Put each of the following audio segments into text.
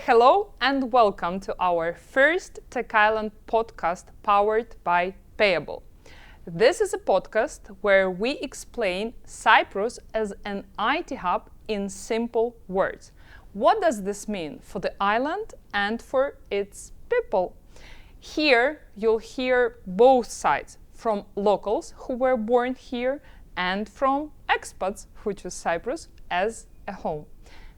Hello and welcome to our first TechIsland podcast powered by Payabl. This is a podcast where we explain Cyprus as an IT hub in simple words. What does this mean for the island and for its people? Here you'll hear both sides, from locals who were born here and from expats who choose Cyprus as a home.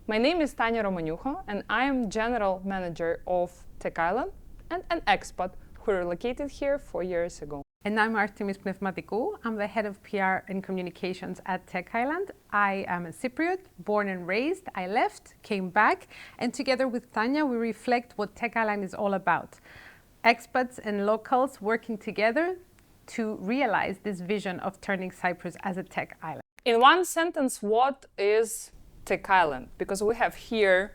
My name is Tanya Romanyukha and I am General Manager of TechIsland and an expat who relocated here 4 years ago. And I'm Artemis Pnevmatikou. I'm the head of PR and communications at TechIsland. I am a Cypriot, born and raised. I left, came back, and together with Tanya, we reflect what TechIsland is all about. Expats and locals working together to realize this vision of turning Cyprus as a tech island. In one sentence, what is TechIsland? Because we have here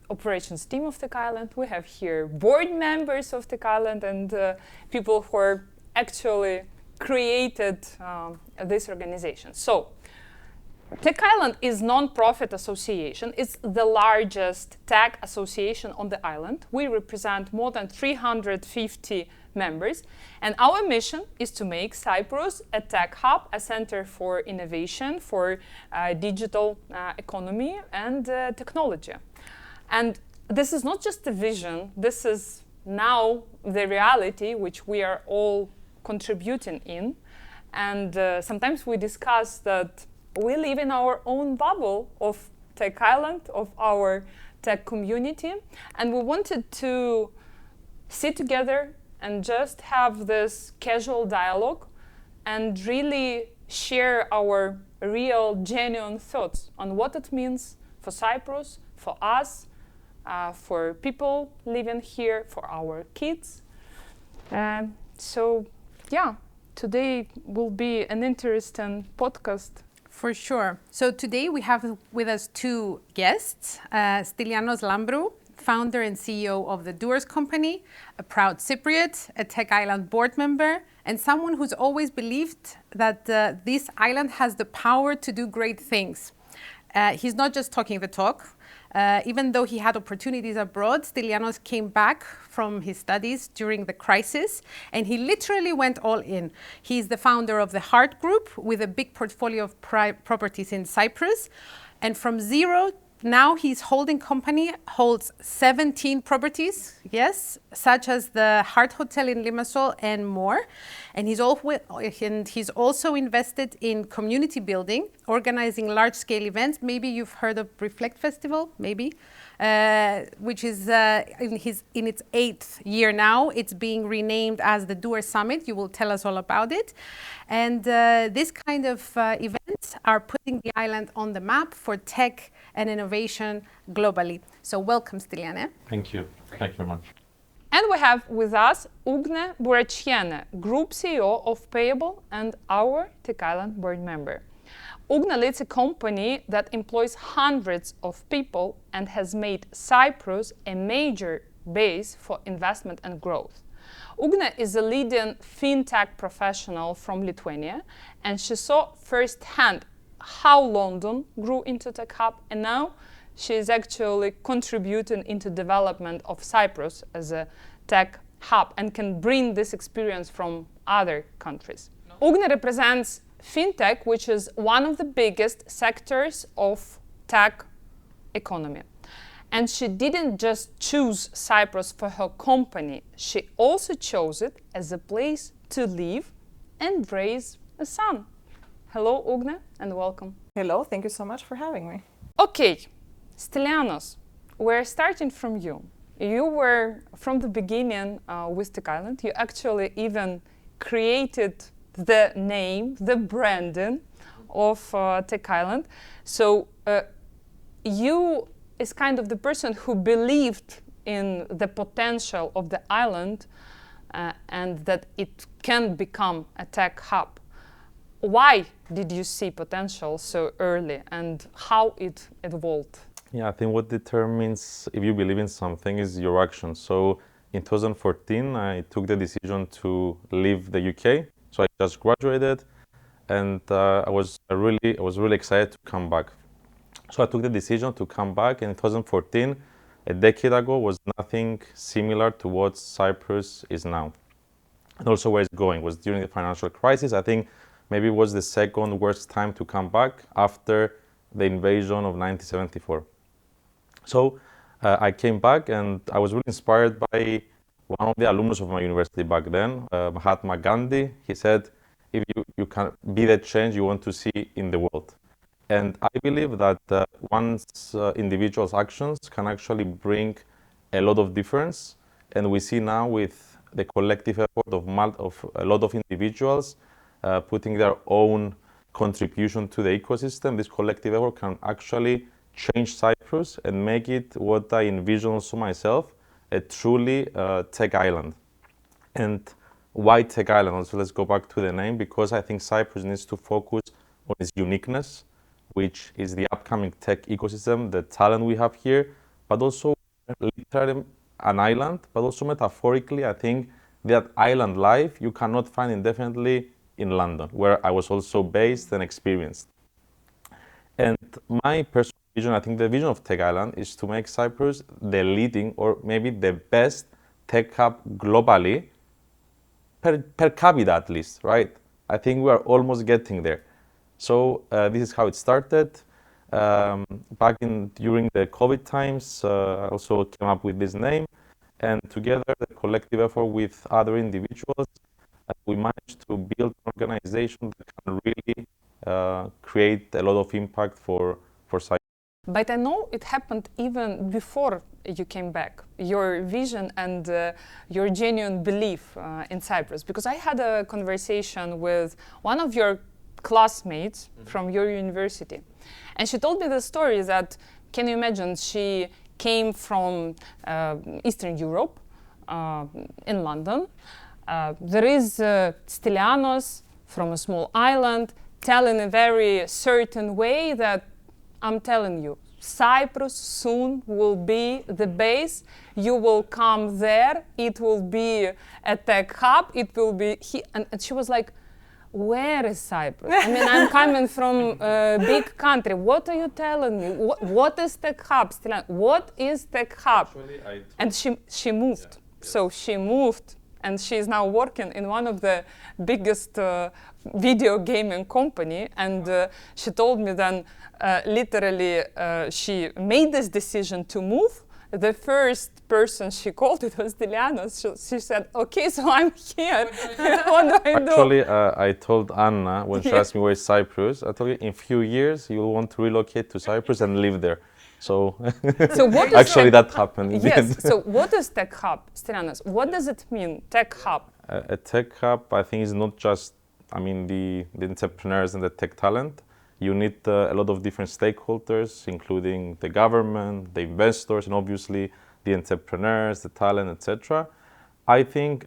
operations team of TechIsland, we have here board members of TechIsland and people who are actually created this organization. So TechIsland is non-profit association. It's the largest tech association on the island. We represent more than 350 members, and our mission is to make Cyprus a tech hub, a center for innovation, for digital economy and technology. And this is not just a vision, this is now the reality which we are all contributing in. And sometimes we discuss that we live in our own bubble of TechIsland, of our tech community, and we wanted to sit together and just have this casual dialogue and really share our real, genuine thoughts on what it means for Cyprus, for us, for people living here, for our kids. So, today will be an interesting podcast. For sure. So today we have with us two guests, Stylianos Lambrou, founder and CEO of the Doers Company, a proud Cypriot, a TechIsland board member, and someone who's always believed that this island has the power to do great things. He's not just talking the talk. Even though he had opportunities abroad, Stylianos came back from his studies during the crisis, and he literally went all in. He's the founder of the Heart Group with a big portfolio of properties in Cyprus, and from zero, now his holding company holds 17 properties, yes, such as the Heart Hotel in Limassol and more. And he's also invested in community building, organizing large-scale events. Maybe you've heard of Reflect Festival, maybe, which is in its 8th year now. It's being renamed as the Doer Summit. You will tell us all about it. And this kind of events are putting the island on the map for tech and innovation globally. So welcome, Styliane. Thank you. Thank you very much. And we have with us Ugne Buraciene, Group CEO of Payabl and our TechIsland board member. Ugne leads a company that employs hundreds of people and has made Cyprus a major base for investment and growth. Ugne is a leading fintech professional from Lithuania, and she saw firsthand how London grew into tech hub, and now she is actually contributing into development of Cyprus as a tech hub and can bring this experience from other countries. Ugne represents fintech, which is one of the biggest sectors of tech economy. And she didn't just choose Cyprus for her company, she also chose it as a place to live and raise a son. Hello, Ugne, and welcome. Hello, thank you so much for having me. Okay, Stylianos, we're starting from you. You were from the beginning with TechIsland. You actually even created the name, the branding of TechIsland. So you is kind of the person who believed in the potential of the island and that it can become a tech hub. Why did you see potential so early and how it evolved? Yeah, I think what determines if you believe in something is your action. So in 2014, I took the decision to leave the UK. So I just graduated, and I was really excited to come back. So I took the decision to come back. In 2014, a decade ago was nothing similar to what Cyprus is now. And also where it's going was during the financial crisis. I think maybe it was the second worst time to come back after the invasion of 1974. So I came back and I was really inspired by one of the alumnus of my university back then, Mahatma Gandhi. He said, if you can be the change you want to see in the world. And I believe that one's individual's actions can actually bring a lot of difference. And we see now with the collective effort of a lot of individuals putting their own contribution to the ecosystem, this collective effort can actually change Cyprus and make it what I envision also myself, a truly tech island. And why tech island? Also, let's go back to the name, because I think Cyprus needs to focus on its uniqueness, which is the upcoming tech ecosystem, the talent we have here, but also literally an island, but also metaphorically, I think that island life you cannot find indefinitely in London, where I was also based and experienced. And my personal vision, I think the vision of Tech Island is to make Cyprus the leading or maybe the best tech hub globally, per capita at least, right? I think we are almost getting there. So this is how it started. Back during the COVID times, I also came up with this name, and together, the collective effort with other individuals, we managed to build an organization that can really create a lot of impact for Cyprus. But I know it happened even before you came back, your vision and your genuine belief in Cyprus. Because I had a conversation with one of your classmates from your university. And she told me the story that, can you imagine, she came from Eastern Europe, in London. There is Stylianos from a small island telling a very certain way that, I'm telling you, Cyprus soon will be the base. You will come there. It will be a tech hub. It will be and she was like, where is Cyprus? I mean, I'm coming from a big country. What are you telling me? What is tech hub? What is tech hub? Actually, and she moved. Yeah. So she moved, and she is now working in one of the biggest video gaming company. And she told me then, literally, she made this decision to move. The first person she called, it was Stylianos. She said, okay, so I'm here. What do I do? Actually, I told Anna when she asked me where is Cyprus, I told her in a few years you'll want to relocate to Cyprus and live there. So what actually that happened. Yes, so what is Tech Hub, Stylianos? What does it mean, Tech Hub? A tech hub, I think, is not just, the entrepreneurs and the tech talent. You need a lot of different stakeholders, including the government, the investors, and obviously the entrepreneurs, the talent, etc. I think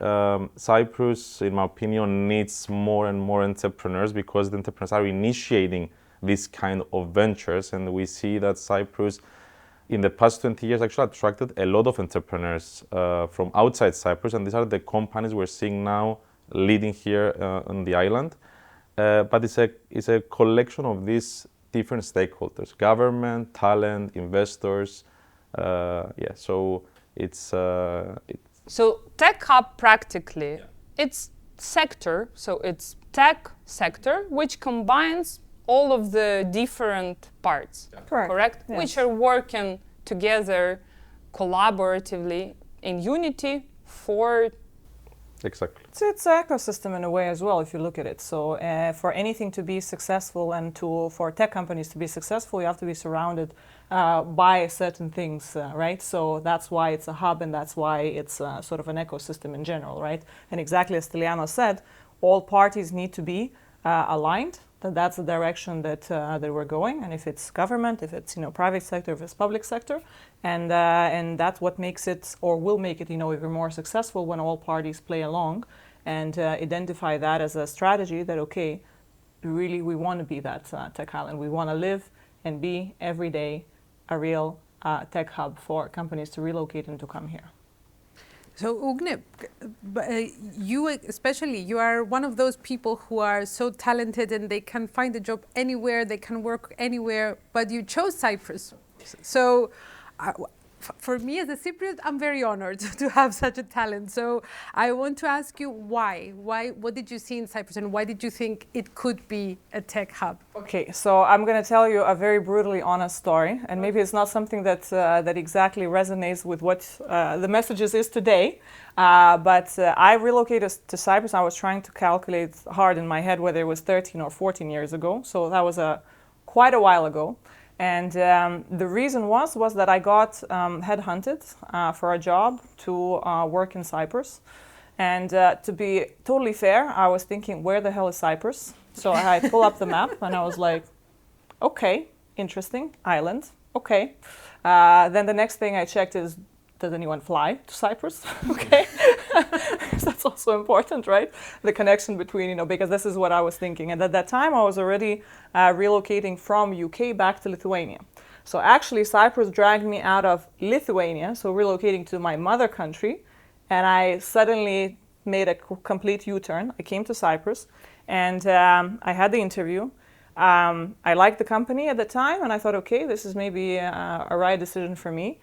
Cyprus, in my opinion, needs more and more entrepreneurs because the entrepreneurs are initiating these kind of ventures. And we see that Cyprus, in the past 20 years, actually attracted a lot of entrepreneurs from outside Cyprus. And these are the companies we're seeing now leading here on the island. But it's a collection of these different stakeholders: government, talent, investors. So it's. So Tech Hub practically, it's sector. So it's tech sector which combines all of the different parts. Correct. Correct? Yes. Which are working together collaboratively in unity for. Exactly. So it's an ecosystem in a way as well, if you look at it. So for anything to be successful and for tech companies to be successful, you have to be surrounded by certain things, right? So that's why it's a hub, and that's why it's sort of an ecosystem in general, right? And exactly as Stylianos said, all parties need to be aligned. That's the direction that we're going. And if it's government, if it's private sector, if it's public sector, and that's what makes it, or will make it, even more successful when all parties play along and identify that as a strategy that, okay, really we want to be that tech island. We want to live and be every day a real tech hub for companies to relocate and to come here. So Ugne, you especially, you are one of those people who are so talented and they can find a job anywhere, they can work anywhere, but you chose Cyprus. So for me as a Cypriot, I'm very honored to have such a talent. So I want to ask you why? What did you see in Cyprus and why did you think it could be a tech hub? Okay, so I'm going to tell you a very brutally honest story, and maybe it's not something that that exactly resonates with what the messages is today. But I relocated to Cyprus. I was trying to calculate hard in my head whether it was 13 or 14 years ago. So that was quite a while ago. And the reason was that I got headhunted for a job to work in Cyprus. And to be totally fair, I was thinking, where the hell is Cyprus? So I pull up the map and I was like, okay, interesting, island, okay. Then the next thing I checked is, does anyone fly to Cyprus? Okay, that's also important, right? The connection between, because this is what I was thinking. And at that time, I was already relocating from UK back to Lithuania. So actually, Cyprus dragged me out of Lithuania, so relocating to my mother country, and I suddenly made a complete U-turn. I came to Cyprus, and I had the interview. I liked the company at the time, and I thought, okay, this is maybe a right decision for me.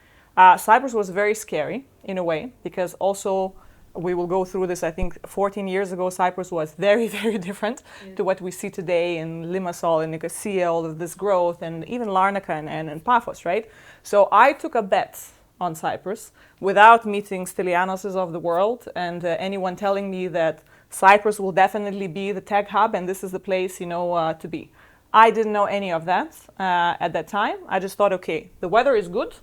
Cyprus was very scary in a way, because also we will go through this. I think 14 years ago, Cyprus was very, very different to what we see today in Limassol and Nicosia, all of this growth, and even Larnaca and Paphos, right? So I took a bet on Cyprus without meeting Stylianoses of the world and anyone telling me that Cyprus will definitely be the tech hub and this is the place, to be. I didn't know any of that at that time. I just thought, okay, the weather is good.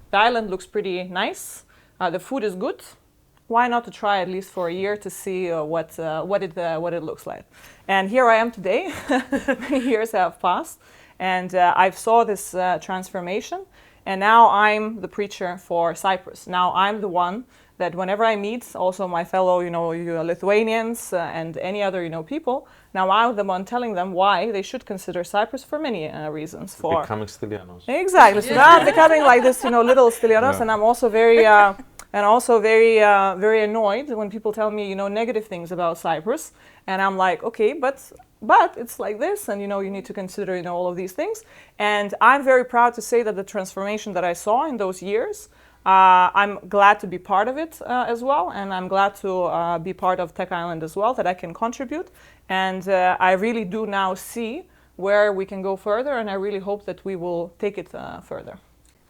The island looks pretty nice. The food is good. Why not to try at least for a year to see what it looks like? And here I am today. Many years have passed, and I've saw this transformation. And now I'm the preacher for Cyprus. Now I'm the one that whenever I meet also my fellow, Lithuanians and any other, people, now I'm the one telling them why they should consider Cyprus for many reasons. For becoming Stylianos. Exactly. So now I'm becoming like this, little Stylianos, Yeah. and I'm also very annoyed when people tell me, negative things about Cyprus, and I'm like, okay, but it's like this, and you need to consider, all of these things. And I'm very proud to say that the transformation that I saw in those years, I'm glad to be part of it as well, and I'm glad to be part of TechIsland as well, that I can contribute. And I really do now see where we can go further, and I really hope that we will take it further.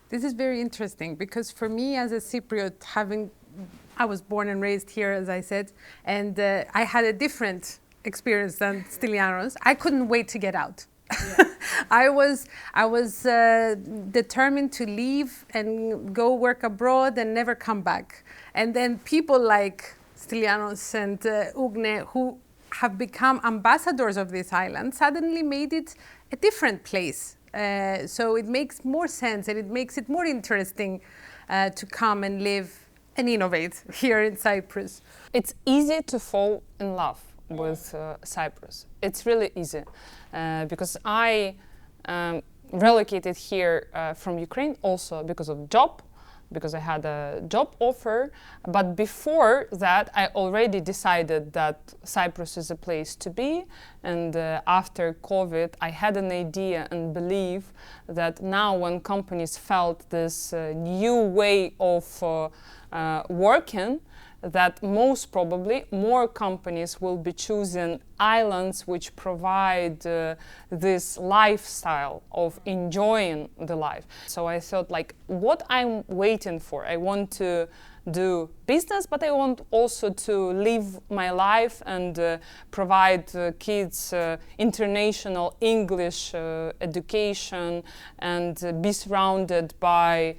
This is very interesting because for me as a Cypriot, I was born and raised here, as I said, and I had a different experience than Stylianos. I couldn't wait to get out. Yeah. I was determined to leave and go work abroad and never come back. And then people like Stylianos and Ugne, who have become ambassadors of this island, suddenly made it a different place. So it makes more sense and it makes it more interesting to come and live and innovate here in Cyprus. It's easy to fall in love with Cyprus. It's really easy because I relocated here from Ukraine also because of job, because I had a job offer. But before that, I already decided that Cyprus is a place to be. And after COVID, I had an idea and belief that now when companies felt this new way of working, that most probably more companies will be choosing islands which provide this lifestyle of enjoying the life. So I thought, like, what I'm waiting for? I want to do business, but I want also to live my life and provide kids international English education and be surrounded by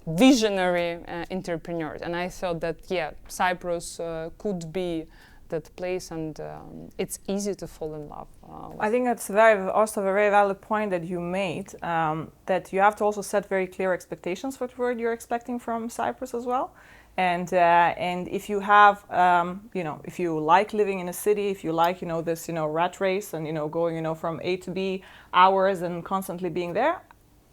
visionary entrepreneurs. And I thought that, Cyprus could be that place, and it's easy to fall in love. I think that's also a very valid point that you made, that you have to also set very clear expectations for what you're expecting from Cyprus as well. And if you have, if you like living in a city, if you like, this, rat race and, going, from A to B hours and constantly being there,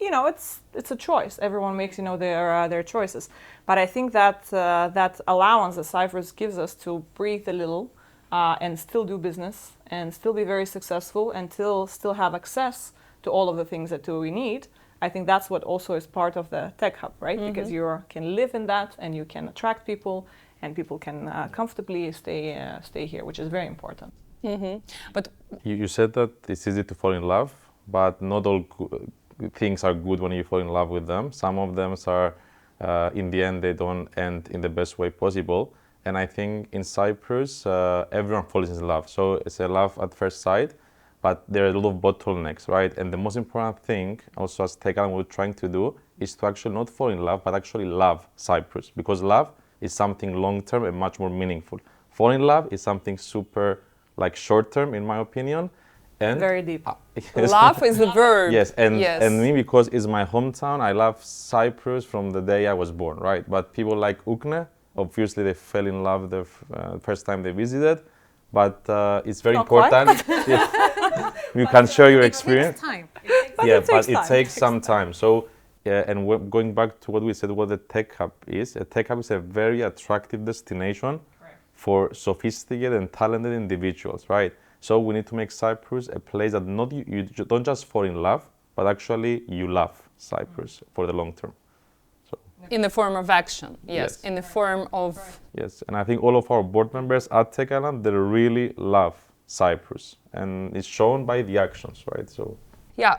it's a choice. Everyone makes, their choices. But I think that that allowance that Cyprus gives us to breathe a little and still do business and still be very successful and still have access to all of the things that we need, I think that's what also is part of the tech hub, right? Because you can live in that and you can attract people, and people can comfortably stay here, which is very important. But You said that it's easy to fall in love, but not all things are good when you fall in love with them. Some of them are, in the end, they don't end in the best way possible. And I think in Cyprus, everyone falls in love. So it's a love at first sight, but there are a lot of bottlenecks, right? And the most important thing, also as TechIsland we're trying to do, is to actually not fall in love, but actually love Cyprus. Because love is something long-term and much more meaningful. Fall in love is something super, like, short-term, in my opinion. And Very deep. love is the verb. Yes, and me, because it's my hometown, I love Cyprus from the day I was born, right? But people like Ugne, obviously they fell in love the first time they visited, but it's very important. You can share your experience. It takes some time. So, and going back to what we said, what the tech hub is, a tech hub is a very attractive destination for sophisticated and talented individuals, right? So we need to make Cyprus a place that not you don't just fall in love, but actually you love Cyprus for the long term. So In the form of action, yes. In the form of... Yes, and I think all of our board members at TechIsland, they really love Cyprus. And it's shown by the actions, right? So. Yeah,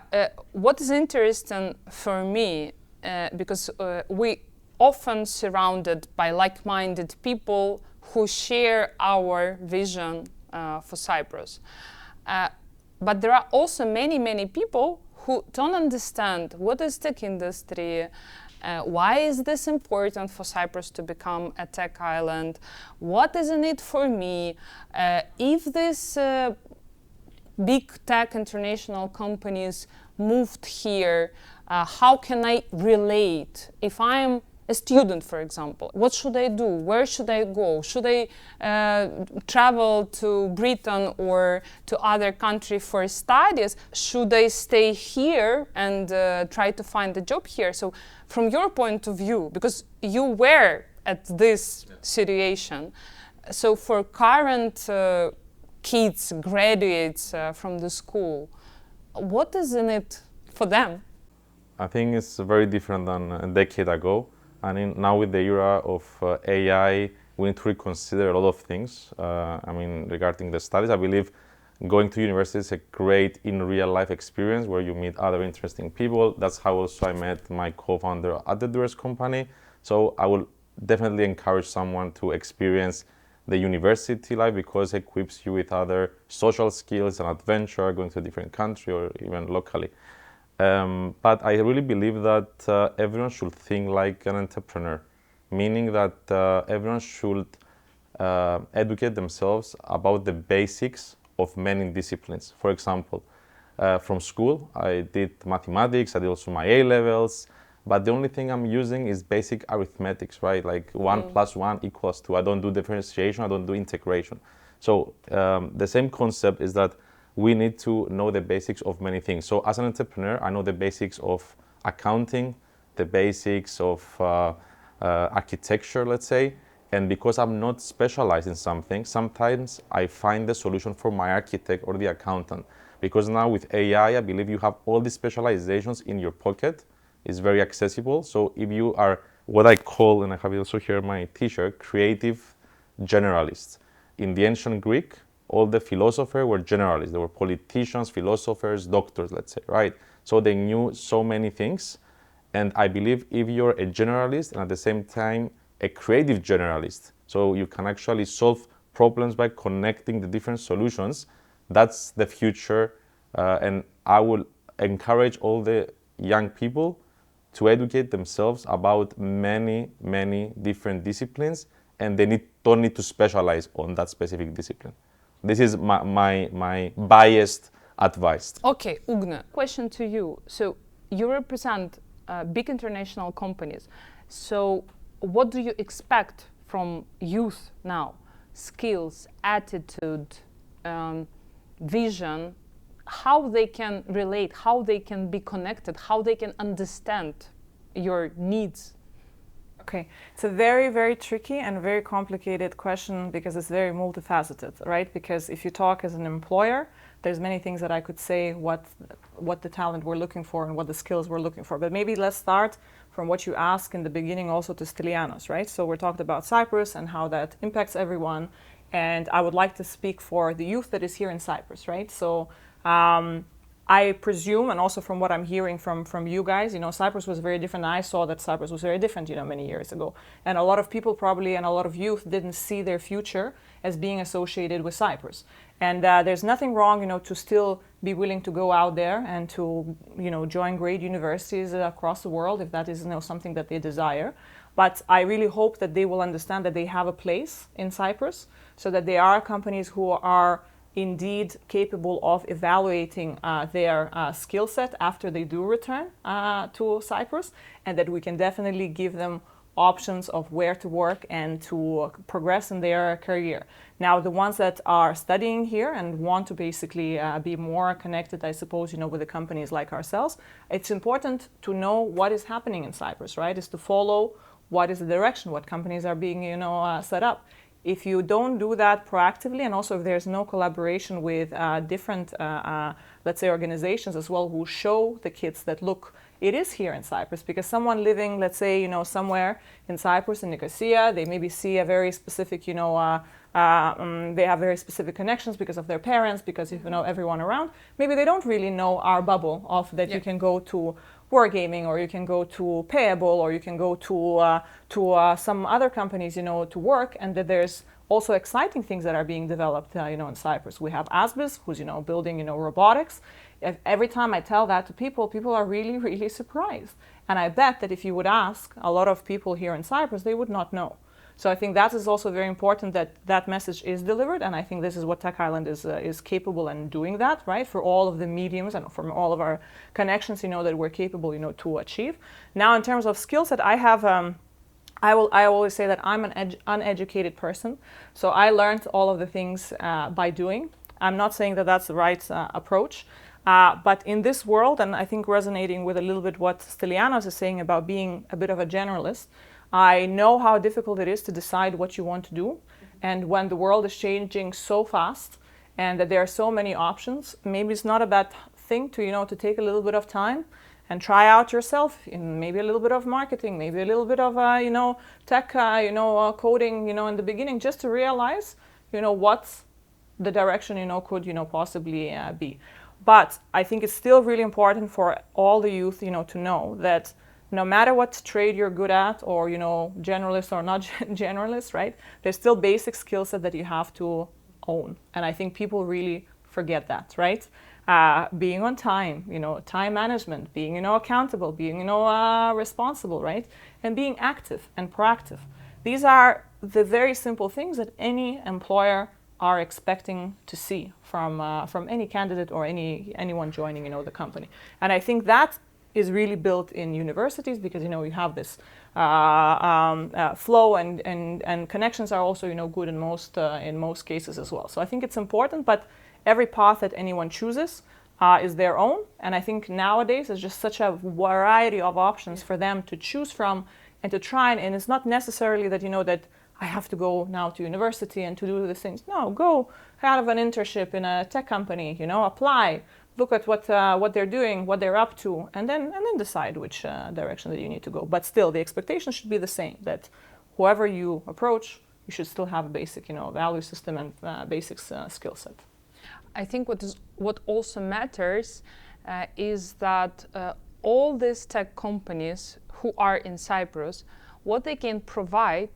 what is interesting for me, because we often surrounded by like-minded people who share our vision for Cyprus. But there are also many people who don't understand what is tech industry, why is this important for Cyprus to become a tech island, what is in it for me, if this big tech international companies moved here, how can I relate? If I'm a student, for example, what should I do? Where should I go? Should I travel to Britain or to other country for studies? Should I stay here and try to find a job here? So from your point of view, because you were at this situation, so for current kids, graduates from the school, what is in it for them? I think it's very different than a decade ago. And now with the era of AI, we need to reconsider a lot of things. Regarding the studies, I believe going to university is a great in real life experience where you meet other interesting people. That's how also I met my co-founder at the Doers company. So I will definitely encourage someone to experience the university life because it equips you with other social skills and adventure, going to a different country or even locally. But I really believe that everyone should think like an entrepreneur, meaning that everyone should educate themselves about the basics of many disciplines. For example, from school, I did mathematics, I did also my A-levels, but the only thing I'm using is basic arithmetics, right? Like 1 + 1 = 2. I don't do differentiation, I don't do integration. So the same concept is that we need to know the basics of many things. So as an entrepreneur, I know the basics of accounting, the basics of architecture, let's say. And because I'm not specialized in something, sometimes I find the solution for my architect or the accountant. Because now with AI, I believe you have all these specializations in your pocket. It's very accessible. So if you are what I call, and I have it also here my t-shirt, creative generalists. In the ancient Greek, all the philosophers were generalists. They were politicians, philosophers, doctors, let's say, right? So they knew so many things. And I believe if you're a generalist and at the same time a creative generalist, so you can actually solve problems by connecting the different solutions, that's the future. And I will encourage all the young people to educate themselves about many different disciplines, and they don't need to specialize on that specific discipline. This is my biased advice. Okay, Ugne, question to you. So you represent big international companies. So what do you expect from youth now? Skills, attitude, vision, how they can relate, how they can be connected, how they can understand your needs Okay, it's a very, very tricky and very complicated question because it's very multifaceted, right? Because if you talk as an employer, there's many things that I could say what the talent we're looking for and what the skills we're looking for. But maybe let's start from what you asked in the beginning also to Stylianos, right? So we're talking about Cyprus and how that impacts everyone. And I would like to speak for the youth that is here in Cyprus, right? So I presume, and also from what I'm hearing from you guys, Cyprus was very different. I saw that Cyprus was very different, many years ago. And a lot of people probably, and a lot of youth didn't see their future as being associated with Cyprus. And there's nothing wrong, to still be willing to go out there and to, join great universities across the world if that is, something that they desire. But I really hope that they will understand that they have a place in Cyprus, so that there are companies who are indeed capable of evaluating their skill set after they do return to Cyprus, and that we can definitely give them options of where to work and to progress in their career. Now, the ones that are studying here and want to basically be more connected, I suppose, with the companies like ourselves, it's important to know what is happening in Cyprus, right? Is to follow what is the direction, what companies are being, set up. If you don't do that proactively, and also if there's no collaboration with different, let's say, organizations as well, who show the kids that, look, it is here in Cyprus, because someone living, let's say, somewhere in Cyprus, in Nicosia, they maybe see a very specific, they have very specific connections because of their parents, because if everyone around, maybe they don't really know our bubble of that. You can go to Wargaming, or you can go to Payabl, or you can go to some other companies, to work, and that there's also exciting things that are being developed, in Cyprus. We have ASBIS, who's, building, robotics. Every time I tell that to people, people are really, really surprised. And I bet that if you would ask a lot of people here in Cyprus, they would not know. So I think that is also very important, that that message is delivered, and I think this is what TechIsland is capable in doing that, right? For all of the mediums and from all of our connections, that we're capable, to achieve. Now, in terms of skill set, I have, I always say that I'm an uneducated person, so I learned all of the things by doing. I'm not saying that that's the right approach, but in this world, and I think resonating with a little bit what Stylianos is saying about being a bit of a generalist, I know how difficult it is to decide what you want to do. And when the world is changing so fast and that there are so many options, maybe it's not a bad thing to, to take a little bit of time and try out yourself in maybe a little bit of marketing, maybe a little bit of, tech, coding, in the beginning, just to realize, what's the direction, could, possibly be. But I think it's still really important for all the youth, to know that no matter what trade you're good at, or, generalist or not generalist, right? There's still basic skill set that you have to own. And I think people really forget that, right? Being on time, time management, being, accountable, being, responsible, right? And being active and proactive. These are the very simple things that any employer are expecting to see from any candidate or anyone joining, the company. And I think that is really built in universities, because you have this flow and connections are also good in most cases as well. So I think it's important, but every path that anyone chooses is their own, and I think nowadays there's just such a variety of options for them to choose from and to try, and it's not necessarily that that I have to go now to university and to do these things. No, go have an internship in a tech company, apply. Look at what they're doing, what they're up to, and then decide which direction that you need to go. But still, the expectation should be the same, that whoever you approach, you should still have a basic, value system and basic skill set. I think what also matters is that all these tech companies who are in Cyprus, what they can provide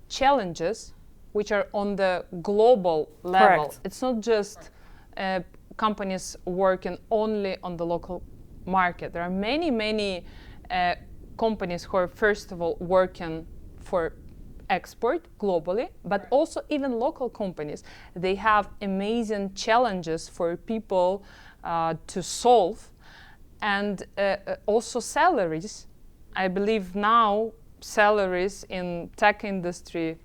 challenges which are on the global level. Correct. It's not just companies working only on the local market. There are many companies who are, first of all, working for export globally, but also even local companies. They have amazing challenges for people to solve, and also salaries. I believe now salaries in tech industry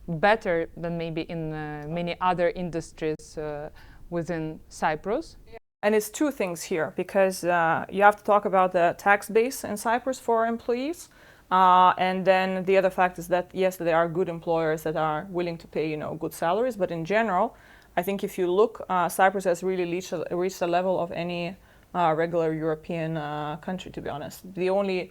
better than maybe in many other industries within Cyprus. And it's two things here, because you have to talk about the tax base in Cyprus for employees, And then the other fact is that, yes, there are good employers that are willing to pay, good salaries. But in general, I think if you look, Cyprus has really reached a level of any regular European country, to be honest.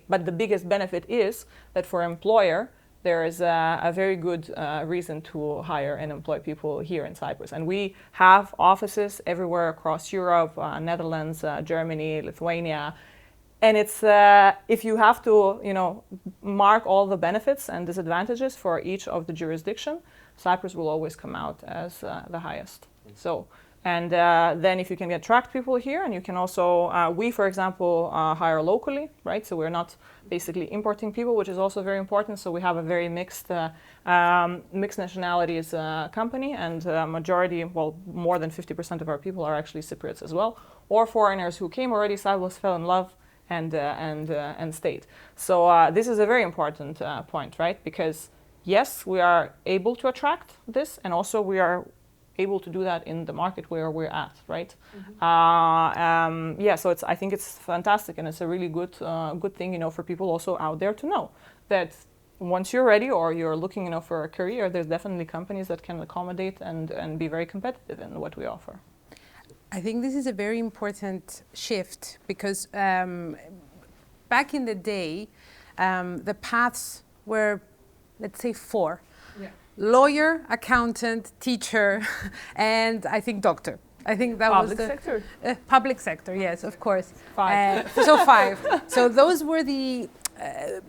But the biggest benefit is that for employer, there is a very good reason to hire and employ people here in Cyprus. And we have offices everywhere across Europe, Netherlands, Germany, Lithuania. And it's if you have to, mark all the benefits and disadvantages for each of the jurisdiction, Cyprus will always come out as the highest. So, and then if you can attract people here, and you can also, we, for example, hire locally, right? So we're not basically importing people, which is also very important. So we have a very mixed nationalities company, and majority, more than 50% of our people are actually Cypriots as well, or foreigners who came already, Cyprus fell in love, and stayed. So this is a very important point, right? Because yes, we are able to attract this, and also we are able to do that in the market where we're at, right? So I think it's fantastic, and it's a really good thing, for people also out there to know that once you're ready or you're looking, for a career, there's definitely companies that can accommodate and be very competitive in what we offer. I think this is a very important shift because back in the day, the paths were, let's say, 4. Yeah. Lawyer, accountant, teacher, and I think doctor. I think that was the public sector. Public sector, yes, of course. 5. So 5. So those were the,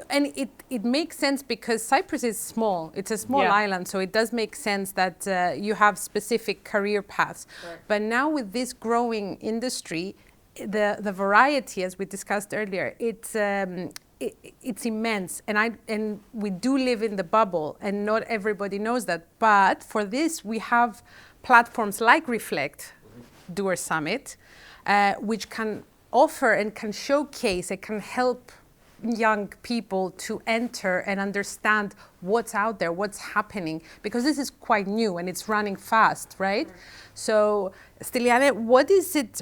and it makes sense because Cyprus is small. It's a small island, so it does make sense that you have specific career paths. Right. But now with this growing industry, the variety, as we discussed earlier, it's immense, and we do live in the bubble, and not everybody knows that. But for this, we have platforms like Reflect, Doer Summit, which can offer and can showcase, it can help young people to enter and understand what's out there, what's happening, because this is quite new and it's running fast, right? So, Styliane, what is it?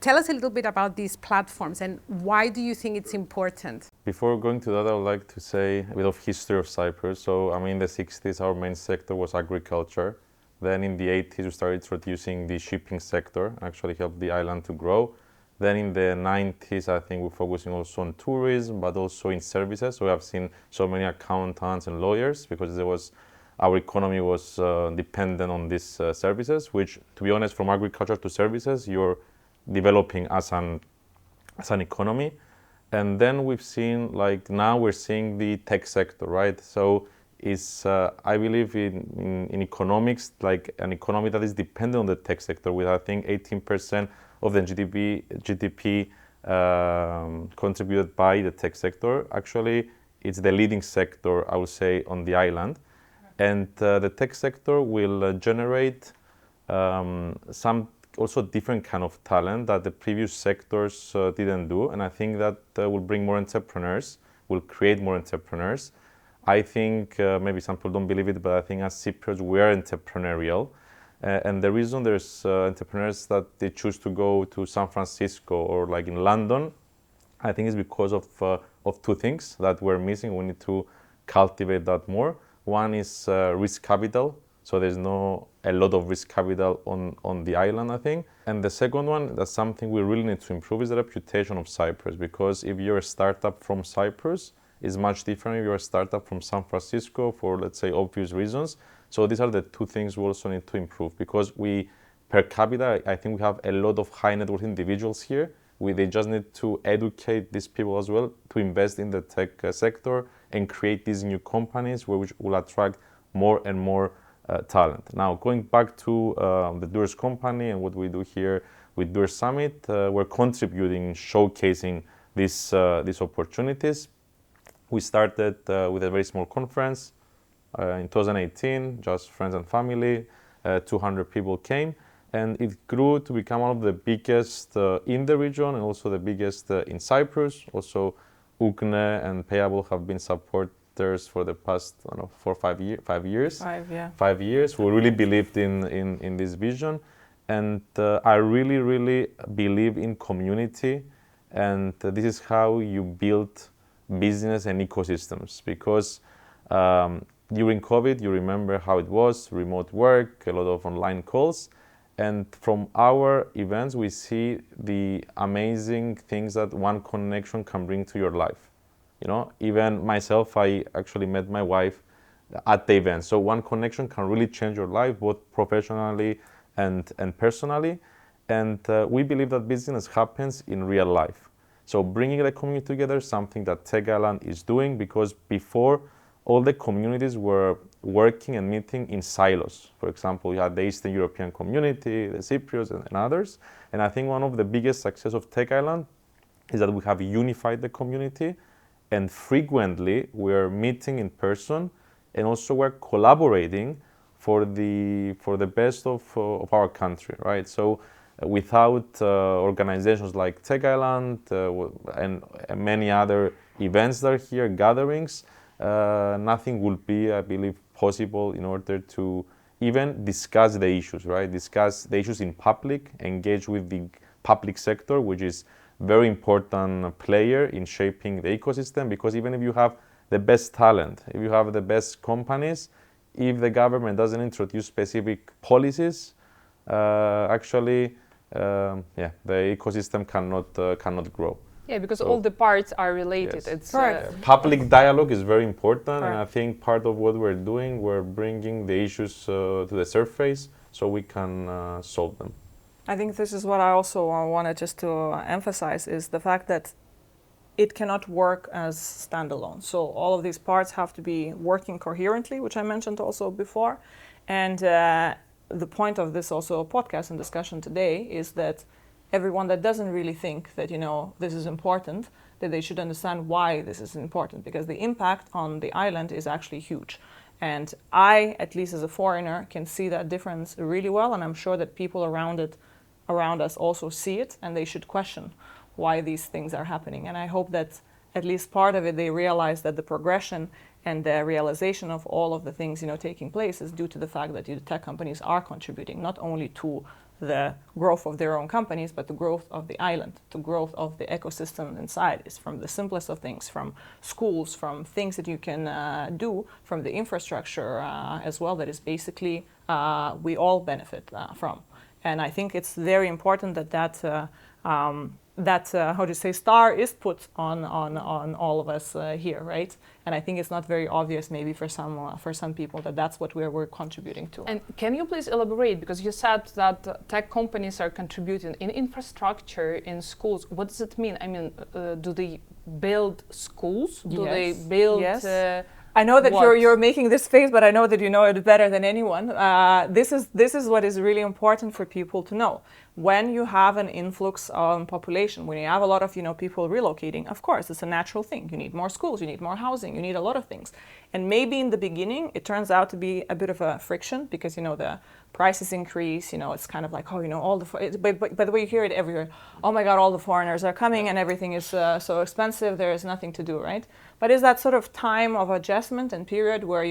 Tell us a little bit about these platforms and why do you think it's important? Before going to that, I would like to say a bit of history of Cyprus. So, in the 60s, our main sector was agriculture. Then in the 80s, we started introducing the shipping sector, actually helped the island to grow. Then in the 90s, I think we're focusing also on tourism, but also in services. So we have seen so many accountants and lawyers because our economy was dependent on these services, which, to be honest, from agriculture to services, you're developing as an economy. And then we've seen, now we're seeing the tech sector, right? So I believe in economics, like an economy that is dependent on the tech sector with, I think, 18% of the GDP contributed by the tech sector. Actually, it's the leading sector, I would say, on the island. And the tech sector will generate some also different kind of talent that the previous sectors didn't do. And I think that will bring more entrepreneurs, will create more entrepreneurs. I think maybe some people don't believe it, but I think as Cypriots, we are entrepreneurial. And the reason there's entrepreneurs that they choose to go to San Francisco or like in London, I think is because of 2 things that we're missing. We need to cultivate that more. One is risk capital. So there's a lot of risk capital on the island, I think. And the second one, that's something we really need to improve, is the reputation of Cyprus. Because if you're a startup from Cyprus, it's much different if you're a startup from San Francisco for, let's say, obvious reasons. So these are the 2 things we also need to improve, because per capita, I think we have a lot of high net worth individuals here. They just need to educate these people as well to invest in the tech sector and create these new companies which will attract more and more talent. Now, going back to the Doers company and what we do here with Doers Summit, we're contributing, showcasing these opportunities. We started with a very small conference in 2018, just friends and family. 200 people came, and it grew to become one of the biggest in the region and also the biggest in Cyprus. Also, Ugne and Payabl have been supporters for the past 4 or 5 years. 5 years. We really believed in this vision, and I really believe in community, and this is how you build business and ecosystems, because during COVID, you remember how it was, remote work, a lot of online calls. And from our events, we see the amazing things that one connection can bring to your life. You know, even myself, I actually met my wife at the event. So one connection can really change your life, both professionally and personally. And we believe that business happens in real life. So bringing the community together is something that TechIsland is doing, because before, all the communities were working and meeting in silos. For example, you had the Eastern European community, the Cypriots, and others. And I think one of the biggest success of TechIsland is that we have unified the community, and frequently we're meeting in person, and also we're collaborating for the best of our country, right? So without organizations like TechIsland and many other events that are here, gatherings, nothing will be, I believe, possible in order to even discuss the issues, right? Discuss the issues in public, engage with the public sector, which is very important player in shaping the ecosystem, because even if you have the best talent, if you have the best companies, if the government doesn't introduce specific policies, the ecosystem cannot grow. Yeah, because all the parts are related. Yes. It's public dialogue is very important, Correct. and I think part of what we're doing, we're bringing the issues to the surface so we can solve them. I think this is what I also wanted just to emphasize, is the fact that it cannot work as standalone. So all of these parts have to be working coherently, which I mentioned also before. And the point of this also podcast and discussion today is that everyone that doesn't really think that, you know, this is important, that they should understand why this is important, because the impact on the island is actually huge. And I, at least as a foreigner, can see that difference really well, and I'm sure that people around us also see it, and they should question why these things are happening. And I hope that at least part of it, they realize that the progression and the realization of all of the things, you know, taking place is due to the fact that the tech companies are contributing not only to the growth of their own companies, but the growth of the island, the growth of the ecosystem inside. Is from the simplest of things, from schools, from things that you can do, from the infrastructure as well, that is basically we all benefit from. And I think it's very important that star is put on all of us here, right? And I think it's not very obvious maybe for some people that that's what we're contributing to. And can you please elaborate, because you said that tech companies are contributing in infrastructure, in schools. What does it mean? I mean, do they build schools? Do they build? Yes. I know that you're making this face, but I know that you know it better than anyone. This is what is really important for people to know. When you have an influx on population, when you have a lot of people relocating, of course, it's a natural thing. You need more schools, you need more housing, you need a lot of things. And maybe in the beginning, it turns out to be a bit of a friction because the prices increase. It's kind of like, all the. By the way, you hear it everywhere. Oh my God, all the foreigners are coming and everything is so expensive. There is nothing to do, right? But is that sort of time of adjustment and period where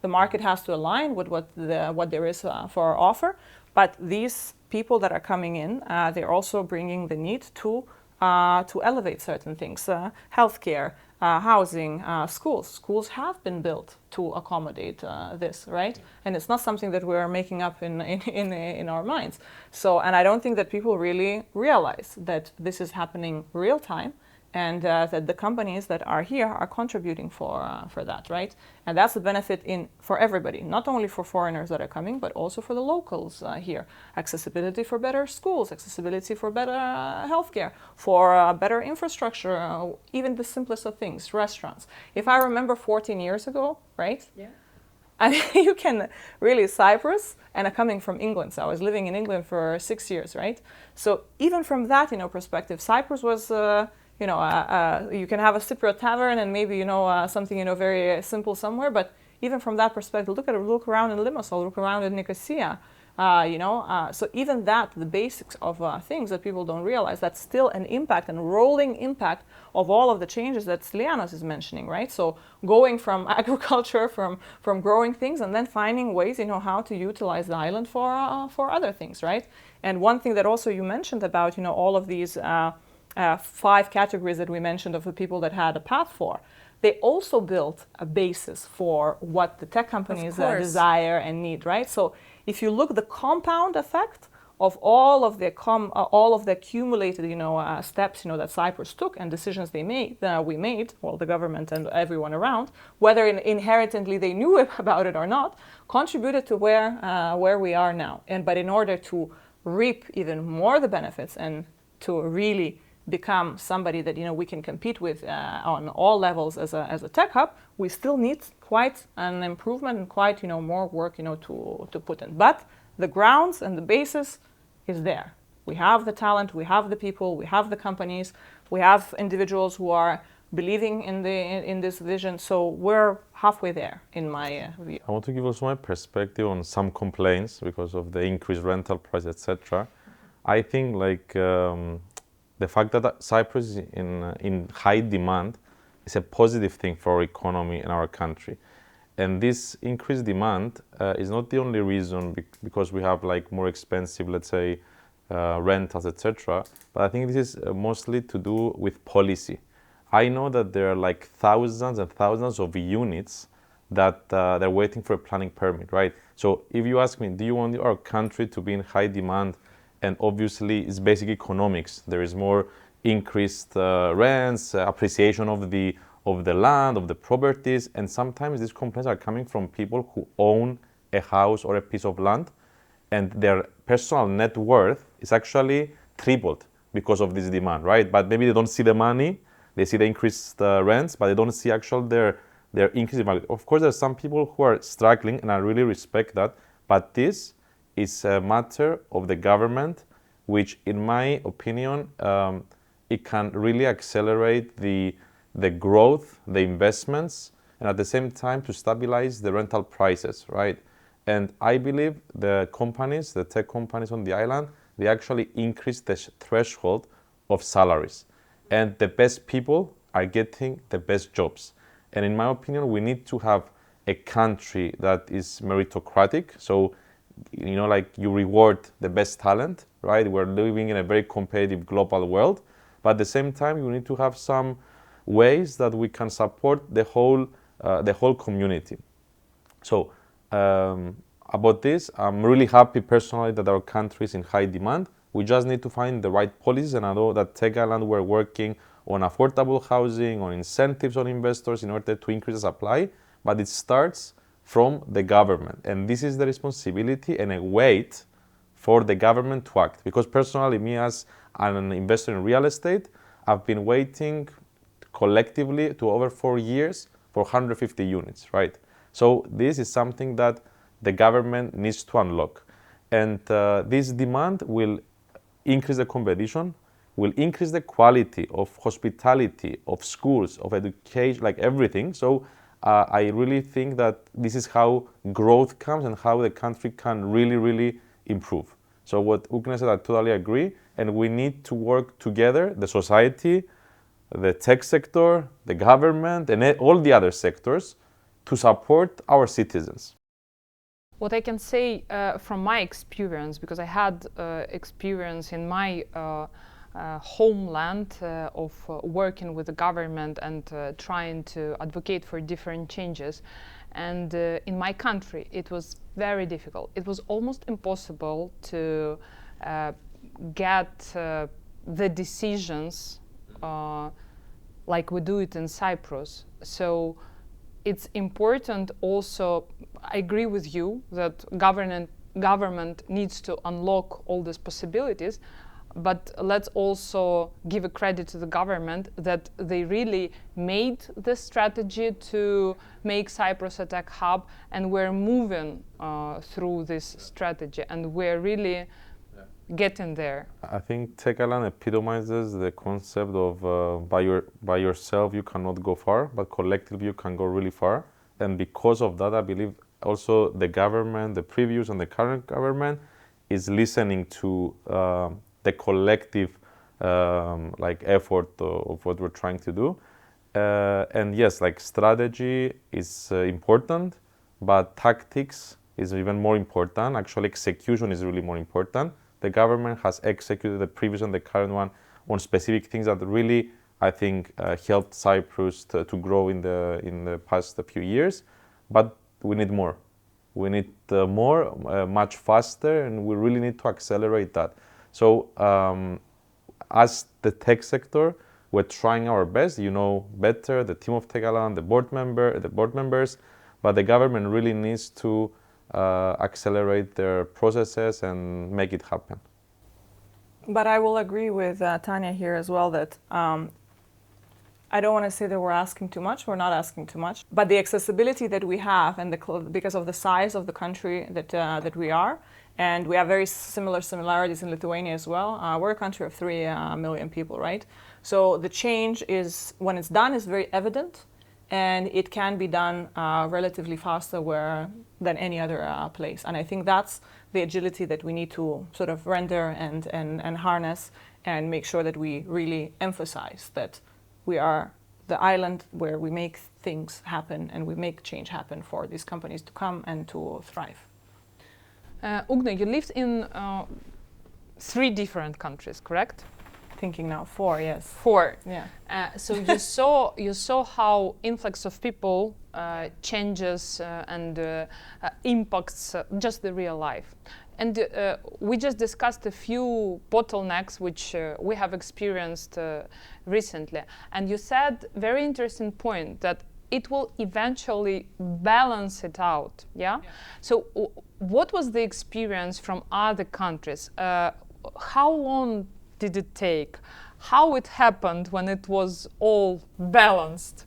the market has to align with what there is for offer. But these people that are coming in, they're also bringing the need to elevate certain things, healthcare, housing, schools. Schools have been built to accommodate this, right? And it's not something that we're making up in our minds. So, and I don't think that people really realize that this is happening real time. And that the companies that are here are contributing for that, right? And that's the benefit for everybody, not only for foreigners that are coming, but also for the locals here. Accessibility for better schools, accessibility for better healthcare, for better infrastructure, even the simplest of things, restaurants. If I remember 14 years ago, right? Yeah. I mean, you can really, Cyprus, and coming from England, so I was living in England for 6 years, right? So even from that, perspective, Cyprus was... you can have a Cypriot tavern and maybe, something, very simple somewhere. But even from that perspective, look around in Limassol, look around in Nicosia, so even that, the basics of things that people don't realize, that's still an impact and rolling impact of all of the changes that Stylianos is mentioning, right? So going from agriculture, from growing things and then finding ways, how to utilize the island for other things, right? And one thing that also you mentioned about, all of these 5 categories that we mentioned of the people that had a path for, they also built a basis for what the tech companies desire and need, right? So if you look the compound effect of all of the accumulated, steps, that Cyprus took and decisions we made, the government and everyone around, whether inherently they knew about it or not, contributed to where we are now. But in order to reap even more the benefits and to really become somebody that we can compete with on all levels as a tech hub, we still need quite an improvement and quite more work to put in. But the grounds and the basis is there. We have the talent, we have the people, we have the companies, we have individuals who are believing in this vision. So we're halfway there, in my view. I want to give also my perspective on some complaints because of the increased rental price, etc. I think the fact that Cyprus is in high demand is a positive thing for our economy and our country. And this increased demand is not the only reason because we have more expensive, let's say, rentals, etc. But I think this is mostly to do with policy. I know that there are thousands and thousands of units that they're waiting for a planning permit, right? So if you ask me, do you want our country to be in high demand? And obviously, it's basic economics. There is more increased rents, appreciation of the land, of the properties, and sometimes these complaints are coming from people who own a house or a piece of land, and their personal net worth is actually tripled because of this demand, right? But maybe they don't see the money, they see the increased rents, but they don't see actually their increased value. Of course, there are some people who are struggling, and I really respect that, but this is a matter of the government, which in my opinion, it can really accelerate the growth, the investments, and at the same time to stabilize the rental prices, right? And I believe the companies, the tech companies on the island, they actually increase the threshold of salaries. And the best people are getting the best jobs. And in my opinion, we need to have a country that is meritocratic. So, you reward the best talent, right? We're living in a very competitive global world. But at the same time, you need to have some ways that we can support the whole community. So about this, I'm really happy personally that our country is in high demand. We just need to find the right policies, and I know that TechIsland we're working on affordable housing, on incentives on investors in order to increase the supply, but it starts from the government, and this is the responsibility and a weight for the government to act. Because personally, me as an investor in real estate, I've been waiting collectively to over 4 years for 150 units, right? So this is something that the government needs to unlock. And this demand will increase the competition, will increase the quality of hospitality, of schools, of education, everything. So I really think that this is how growth comes and how the country can really, really improve. So what Ugne said, I totally agree. And we need to work together, the society, the tech sector, the government, and all the other sectors to support our citizens. What I can say from my experience, because I had experience in my homeland of working with the government and trying to advocate for different changes. And in my country, it was very difficult. It was almost impossible to get the decisions like we do it in Cyprus. So it's important also, I agree with you that government needs to unlock all these possibilities, but let's also give a credit to the government that they really made the strategy to make Cyprus a tech hub, and we're moving through this strategy, and we're really getting there. I think TechIsland epitomizes the concept of by yourself you cannot go far, but collectively you can go really far. And because of that, I believe also the government, the previous and the current government, is listening to the collective effort of what we're trying to do. And yes, strategy is important, but tactics is even more important. Actually, execution is really more important. The government has executed, the previous and the current one, on specific things that really, I think, helped Cyprus to grow in the past few years. But we need more. We need more, much faster, and we really need to accelerate that. So as the tech sector, we're trying our best, better, the team of TechIsland, the board members, but the government really needs to accelerate their processes and make it happen. But I will agree with Tanya here as well that I don't want to say that we're asking too much. We're not asking too much. But the accessibility that we have, and because of the size of the country that we are, and we have very similarities in Lithuania as well. We're a country of 3 million people, right? So the change is, when it's done, is very evident, and it can be done relatively faster than any other place. And I think that's the agility that we need to sort of render and harness and make sure that we really emphasize that we are the island where we make things happen and we make change happen for these companies to come and to thrive. Ugne, you lived in 3 different countries, correct? Thinking now, 4, yes. 4. Yeah. So you saw how influx of people changes and impacts just the real life. And we just discussed a few bottlenecks which we have experienced recently. And you said very interesting point that it will eventually balance it out. Yeah. So what was the experience from other countries? How long did it take? How it happened when it was all balanced?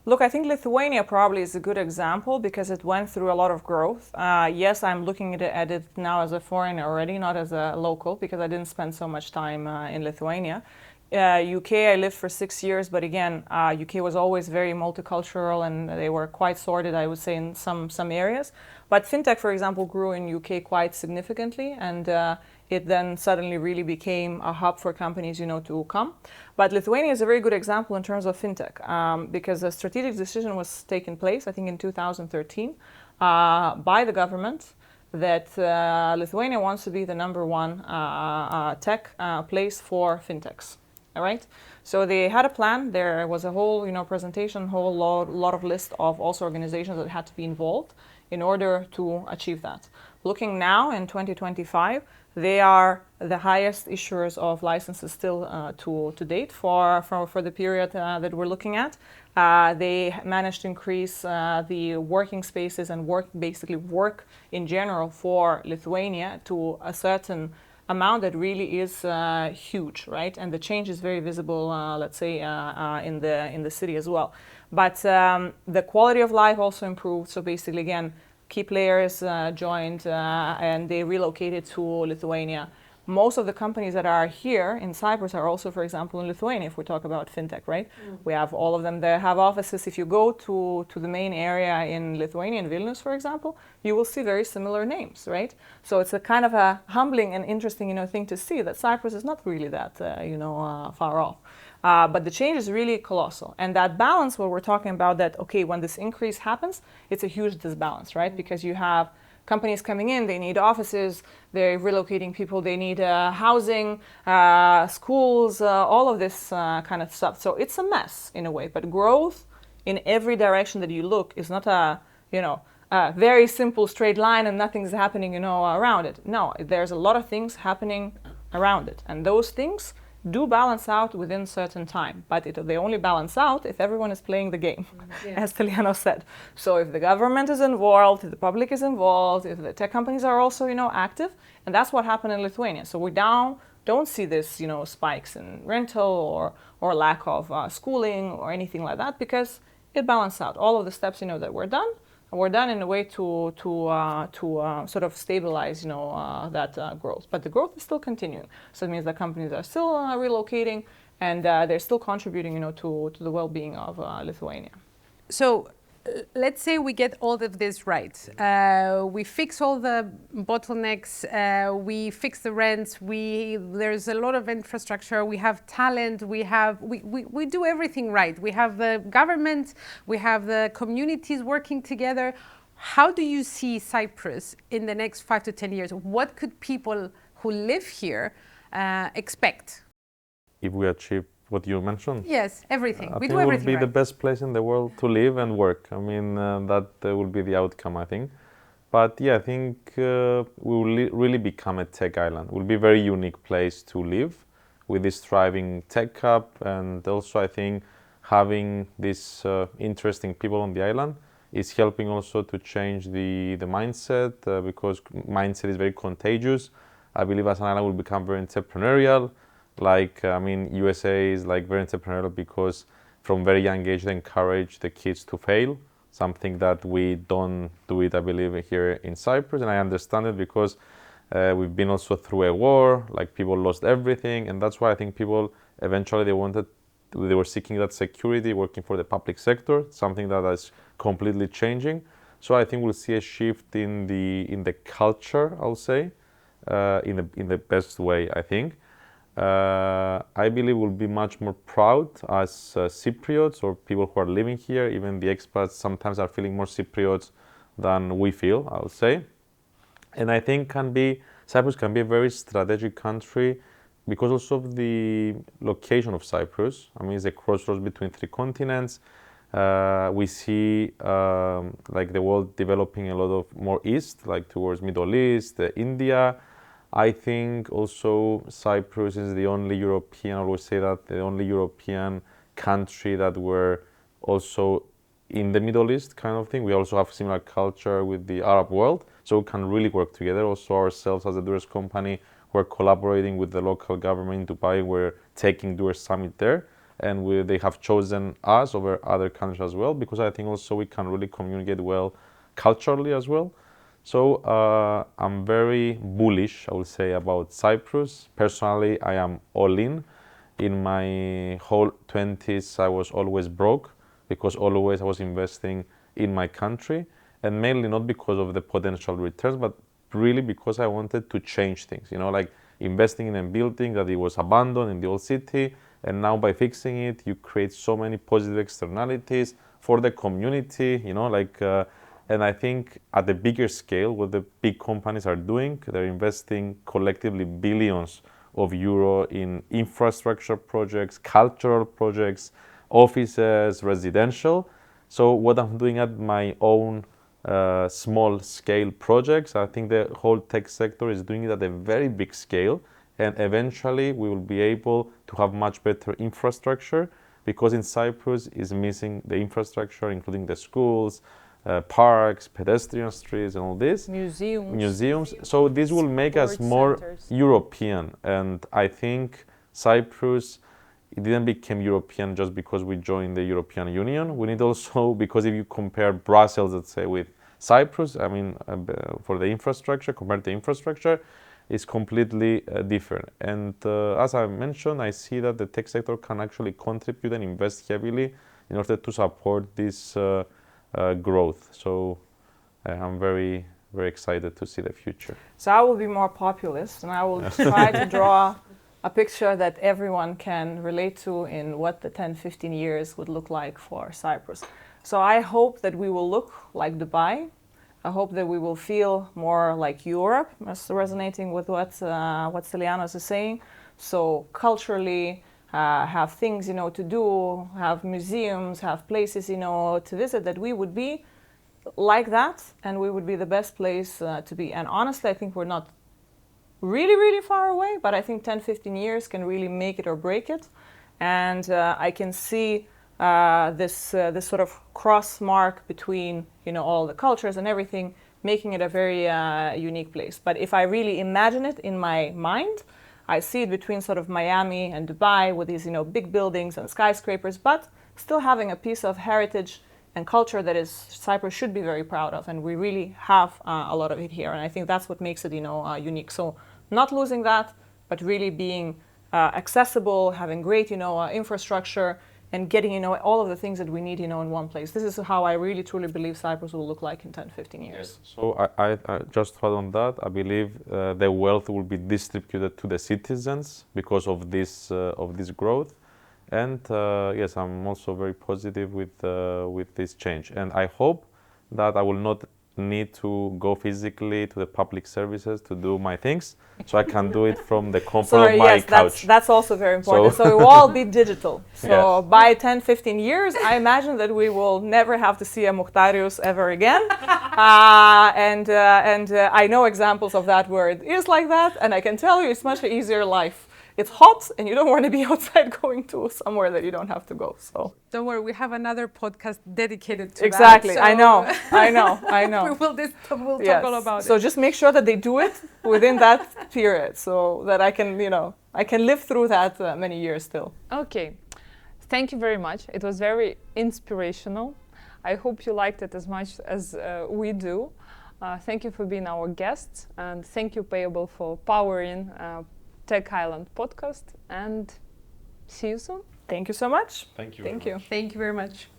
Look, I think Lithuania probably is a good example because it went through a lot of growth. Yes, I'm looking at it now as a foreigner already, not as a local, because I didn't spend so much time in Lithuania. UK, I lived for 6 years, but again, UK was always very multicultural and they were quite sorted, I would say, in some areas. But fintech, for example, grew in UK quite significantly, and it then suddenly really became a hub for companies, to come. But Lithuania is a very good example in terms of fintech, because a strategic decision was taken place, I think in 2013, by the government that Lithuania wants to be the number 1 tech place for fintechs. All right. So they had a plan. There was a whole, presentation, lot of list of also organizations that had to be involved in order to achieve that. Looking now in 2025, they are the highest issuers of licenses still to date for the period that we're looking at. They managed to increase the working spaces and work in general for Lithuania to a certain amount that really is huge, right? And the change is very visible, let's say, in the city as well. But the quality of life also improved. So basically, again, key players joined and they relocated to Lithuania. Most of the companies that are here in Cyprus are also, for example, in Lithuania, if we talk about fintech, right? We have all of them that have offices. If you go to the main area in Lithuania, in Vilnius, for example, you will see very similar names, right? So it's a kind of a humbling and interesting, thing to see that Cyprus is not really that, far off. But the change is really colossal. And that balance, where we're talking about that, okay, when this increase happens, it's a huge disbalance, right? Because you have companies coming in, they need offices, they're relocating people, they need housing, schools, all of this kind of stuff. So it's a mess in a way, but growth in every direction that you look is not a very simple straight line and nothing's happening, around it. No, there's a lot of things happening around it. And those things do balance out within certain time, but they only balance out if everyone is playing the game, as Stylianos said. So if the government is involved, if the public is involved, if the tech companies are also, active, and that's what happened in Lithuania. So we now don't see this, spikes in rental or lack of schooling or anything like that, because it balanced out. All of the steps, that were done in a way to sort of stabilize, that growth. But the growth is still continuing. So it means that companies are still relocating and they're still contributing, to the well-being of Lithuania. So let's say we get all of this right. We fix all the bottlenecks. We fix the rents. There's a lot of infrastructure. We have talent. We do everything right. We have the government. We have the communities working together. How do you see Cyprus in the next 5 to 10 years? What could people who live here expect? if we achieve what you mentioned. Yes, everything. I We think do it will everything be right. the best place in the world to live and work. I mean, that will be the outcome, I think. But yeah, I think we will really become a tech island. It will be a very unique place to live with this thriving tech hub, and also I think having these interesting people on the island is helping also to change the mindset, because mindset is very contagious. I believe as an island will become very entrepreneurial. Like, I mean, USA is like very entrepreneurial because from very young age they encourage the kids to fail, something that we don't do it, I believe, here in Cyprus. And I understand it because we've been also through a war, like people lost everything. And that's why I think people eventually they were seeking that security, working for the public sector, something that is completely changing. So I think we'll see a shift in the culture, I'll say, in the best way, I think. I believe we'll be much more proud as Cypriots or people who are living here. Even the expats sometimes are feeling more Cypriots than we feel, I would say. And I think Cyprus can be a very strategic country because also of the location of Cyprus. I mean, it's a crossroads between three continents. We see like the world developing a lot of more east, like towards Middle East, India. I think also Cyprus is the only European, I always say that, the only European country that we're also in the Middle East kind of thing. We also have similar culture with the Arab world, so we can really work together. Also ourselves as a Doers company, we're collaborating with the local government in Dubai. We're taking Doers Summit there, and they have chosen us over other countries as well, because I think also we can really communicate well culturally as well. So I'm very bullish, I would say, about Cyprus. Personally, I am all in. In my whole 20s, I was always broke because always I was investing in my country, and mainly not because of the potential returns, but really because I wanted to change things. You know, like investing in a building that it was abandoned in the old city, and now by fixing it, you create so many positive externalities for the community. You know, like. And I think at the bigger scale, what the big companies are doing, they're investing collectively billions of euro in infrastructure projects, cultural projects, offices, residential. So what I'm doing at my own small scale projects, I think the whole tech sector is doing it at a very big scale. And eventually we will be able to have much better infrastructure, because in Cyprus is missing the infrastructure, including the schools, parks, pedestrian streets, and all this. Museums. So this will make us more European. And I think Cyprus, it didn't become European just because we joined the European Union. We need also, because if you compare Brussels, let's say, with Cyprus, I mean, for the infrastructure, compared to infrastructure, is completely different. And as I mentioned, I see that the tech sector can actually contribute and invest heavily in order to support this growth. So I'm very, very excited to see the future. So I will be more populist, and I will try to draw a picture that everyone can relate to in what the 10-15 years would look like for Cyprus. So I hope that we will look like Dubai. I hope that we will feel more like Europe, resonating with what Stylianos is saying. So culturally, have things, to do, have museums, have places, to visit, that we would be like that, and we would be the best place to be. And honestly, I think we're not really, really far away, but I think 10-15 years can really make it or break it. And I can see this sort of cross mark between, all the cultures and everything, making it a very unique place. But if I really imagine it in my mind, I see it between sort of Miami and Dubai with these, big buildings and skyscrapers, but still having a piece of heritage and culture that is Cyprus should be very proud of, and we really have a lot of it here. And I think that's what makes it, unique. So not losing that, but really being accessible, having great, infrastructure, and getting, all of the things that we need, in one place. This is how I really truly believe Cyprus will look like in 10-15 years. Yes. So I just thought on that. I believe the wealth will be distributed to the citizens because of this growth. And yes, I'm also very positive with this change. And I hope that I will not need to go physically to the public services to do my things, so I can do it from the comfort of my couch. That's also very important. So it will all be digital. So Yes. by 10, 15 years, I imagine that we will never have to see a Muhtarius ever again. And I know examples of that where it is like that, and I can tell you it's much easier life. It's hot, and you don't want to be outside going to somewhere that you don't have to go. So Don't worry, we have another podcast dedicated to exactly, that. I know. We'll Yes. talk all about So it. just make sure that they do it within that period, so that I can, I can live through that many years still. Okay, thank you very much. It was very inspirational. I hope you liked it as much as we do. Thank you for being our guests, and thank you, Payabl, for powering TechIsland Podcast, and see you soon. Thank you so much. Thank you. Thank you. Thank you very much.